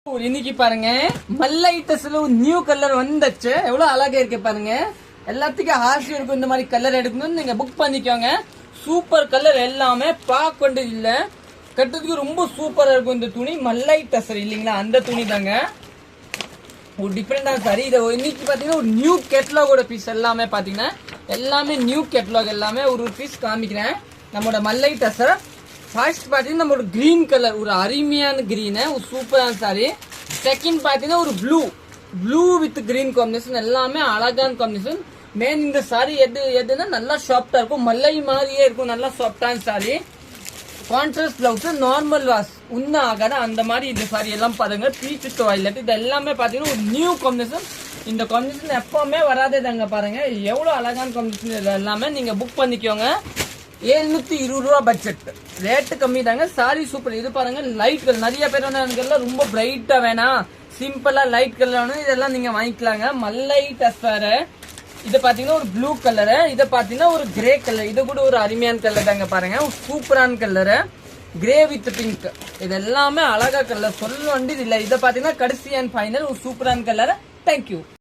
இன்னைக்கு பாருங்க மல்லை டஸ்ல ஒரு நியூ கலர் வந்துச்சு. எவ்வளவு அழகா இருக்கு பாருங்க. எல்லாத்துக்கும் ஆசை இருக்கும் இந்த மாதிரி கலர் எடுக்கணும்னு நீங்க புக் பண்ணிக்கோங்க. சூப்பர் கலர் எல்லாமே பார்க்க வேண்டியது இல்ல, கட்டுறதுக்கு ரொம்ப சூப்பரா இருக்கும். இந்த துணி மல்லை டசர் இல்லைங்களா, அந்த துணி தாங்க. ஒரு டிஃப்ரெண்டான சாரி. இதை இன்னைக்கு பாத்தீங்கன்னா ஒரு நியூ கேட்லாகோட பீஸ் எல்லாமே பாத்தீங்கன்னா எல்லாமே நியூ கேட்லாக் எல்லாமே ஒரு பீஸ் காமிக்கிறேன். நம்மளோட மல்லை டசர் ஃபர்ஸ்ட் பாத்தீங்கன்னா நம்மளோட கிரீன் கலர், ஒரு அருமையான கிரீன், ஒரு சூப்பரான சாரி. செகண்ட் பாத்தீங்கன்னா ஒரு ப்ளூ வித் கிரீன் காம்பினேஷன், எல்லாமே அழகான காம்பினேஷன். மெயின் இந்த சாரி எதுன்னா நல்லா சாஃப்டா இருக்கும், மல்லை மாதிரியே இருக்கும், நல்லா சாஃப்டான sorry. Contrast blouse, normal wash உன்ன ஆகாத அந்த மாதிரி இந்த சாரி எல்லாம் பாருங்க. பீச் வித் வயலட், இது எல்லாமே பாத்தீங்கன்னா ஒரு நியூ காம்பினேஷன். இந்த காம்பினேஷன் எப்பவுமே வராதே தாங்க. பாருங்க எவ்வளவு அழகான காம்பினேஷன். இது எல்லாமே நீங்க புக் பண்ணிக்கோங்க. 720 ரூபா பட்ஜெட், ரேட்டு கம்மி தாங்க. Sorry super. இது பாருங்க லைட் கலர், நிறைய பேர் வந்து ரொம்ப பிரைட்டா வேணாம், சிம்பிளா லைட் கலர் வேணும், இதெல்லாம் நீங்க வாங்கிக்கலாங்க. மல்லை டசர். இது பாத்தீங்கன்னா ஒரு ப்ளூ கலரு, இதை பாத்தீங்கன்னா ஒரு கிரே கலர், இது கூட ஒரு அருமையான கலர் தாங்க. பாருங்க ஒரு சூப்பரான கலரு, கிரே வித் பிங்க். இது எல்லாமே அழகா கலர், சொல்ல வேண்டியது இல்லை. இதை பாத்தீங்கன்னா கடைசி அண்ட் ஃபைனல் ஒரு சூப்பரான கலர். தேங்க்யூ.